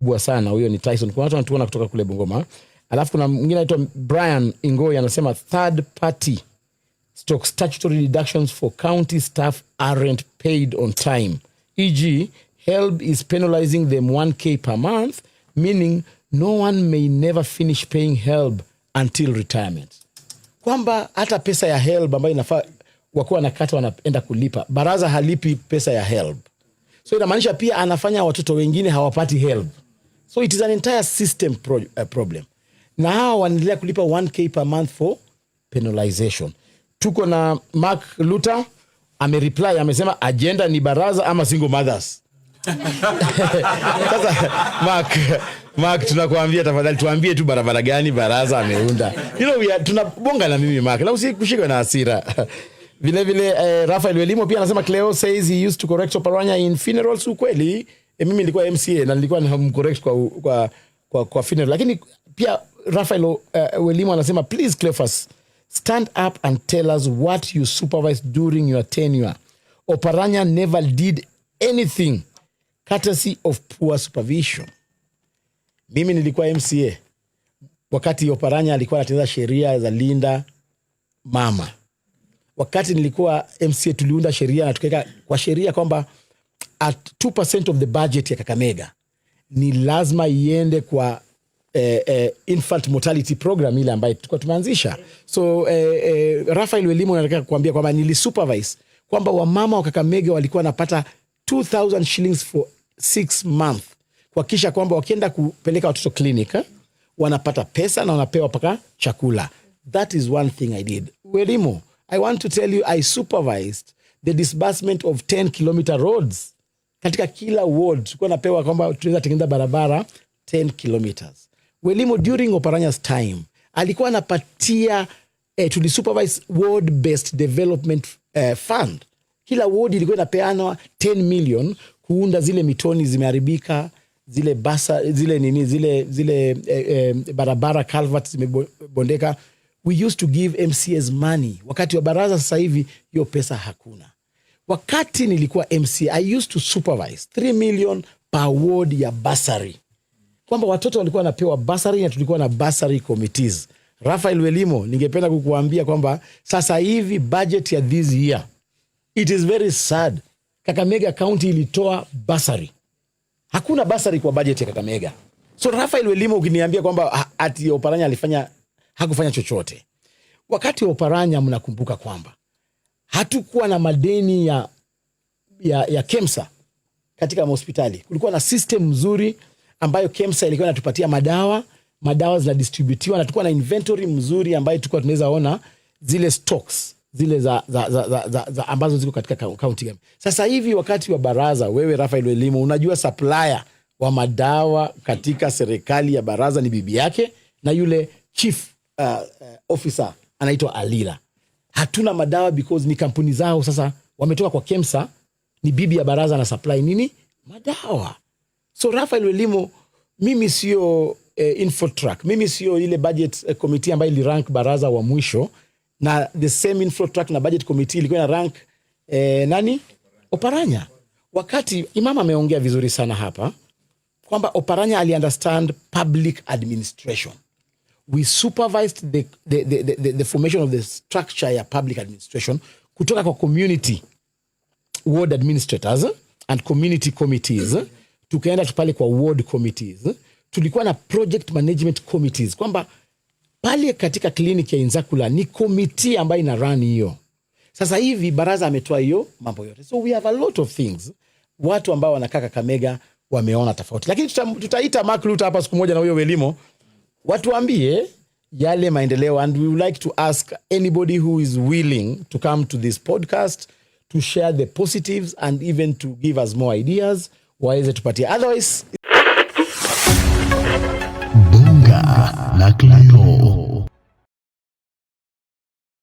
kubwa sana. Huyo ni Tyson. Kuna watu wanatuona kutoka kule Bungoma. Alafu kuna mwingine anaitwa Brian Ingoi anasema third party statutory deductions for county staff aren't paid on time. E.g. HELB is penalizing them 1K per month, meaning no one may never finish paying HELB until retirement. Kwamba hata pesa ya HELB ambayo inafaa wakuwa nakata wanaenda kulipa, baraza halipi pesa ya HELB. So inamaanisha pia anafanya watoto wengine hawapati HELB. So it is an entire system problem. Na hawa wanaendelea kulipa 1K per month for penalization. Tuko na Mark Luther amereply, amesema agenda ni baraza ama single mothers. Sasa Mark tunakuambia tafadhali tuambie tu barabara gani baraza ameunda. Tunabonga na mimi Mark, na usikushike na hasira. Vile Rafael Welimo pia anasema Cleo says he used to correct Oparanya in funerals. Ukweli mimi nilikuwa MCA na nilikuwa namcorrect kwa funeral, lakini pia Rafael Welimo anasema please Cleophas stand up and tell us what you supervised during your tenure. Oparanya never did anything courtesy of poor supervision. Mimi nilikuwa MCA wakati Oparanya alikuwa anatengeneza sheria za linda mama. Wakati nilikuwa MCA tuliunda sheria na tukaweka kwa sheria kwamba at 2% of the budget ya Kakamega ni lazima iende kwa infant mortality program ile ambayo tulikuwa tumeanzisha. So Rafael Welimo anataka kuambia kwamba nilisupervise kwamba wamama wa Kakamega walikuwa wanapata 2,000 shillings for 6 months. Kuhakikisha kwamba wakienda kupeleka watoto clinic wanapata pesa na wanapewa paka chakula. That is one thing I did. Welimo, I want to tell you I supervised the disbursement of 10-kilometer roads. Katika kila ward tulikuwa napewa kwamba tunaweza tengeneza barabara 10 kilometers. Welimo during Oparanya's time alikuwa anapatia tulisupervise ward based development fund. Kila ward ilikuwa inapeana 10 million kuunda zile mitoni zimeharibika, zile basa zile barabara culverts zimebondeka. We used to give MCAs money. Wakati wa baraza sasa hivi hiyo pesa hakuna. Wakati nilikuwa MCA I used to supervise 3 million per ward ya bursary. Kwamba watoto walikuwa wanapewa bursary na tulikuwa na bursary committees. Rafael Welimo, ningependa kukuambia kwamba sasa hivi budget ya this year, it is very sad. Kakamega County ilitoa bursary. Hakuna bursary kwa budget ya Kakamega. So Rafael Welimo ukiniambia kwamba ati Oparanya hakufanya chochote. Wakati wa Oparanya mnakumbuka kwamba hatukuwa na madeni ya KEMSA katika hospitali. Kulikuwa na system mzuri ambayo KEMSA ilikuwa inatupatia madawa zinadistributiwa na tulikuwa na inventory mzuri ambayo tulikuwa tunaweza ona zile stocks zile za ambazo ziko katika county. Sasa hivi wakati wa baraza, wewe Rafael Welimo unajua supplier wa madawa katika serikali ya baraza ni bibi yake na yule chief officer anaitwa Alila. Hatuna madawa because ni kampuni zao sasa wametoka kwa KEMSA, ni bibi ya baraza na supply nini madawa. So Rafael Welimo, mimi sio Infotrack, mimi sio ile budget committee ambayo ili rank baraza wa mwisho, na the same Infotrack na budget committee ilikuwa na rank Oparanya. Wakati Imama ameongea vizuri sana hapa kwamba Oparanya ali understand public administration. We supervised the formation of the structure ya public administration kutoka kwa community ward administrators and community committees. Tukaenda pale kwa ward committees. Tulikuwa na project management committees. Kwamba pale katika kliniki ya Inzakula ni committee ambayo ina run hiyo. Sasa hivi baraza ametoa hiyo mambo yote. So we have a lot of things. Watu ambao wanakaa Kakamega wameona tofauti. Lakini tutaita Mark Luther hapa siku moja na huyo Welimo. Watu waambie yale maendeleo, and we would like to ask anybody who is willing to come to this podcast to share the positives and even to give us more ideas waweze tupatie. Otherwise, Bonga la Cleo.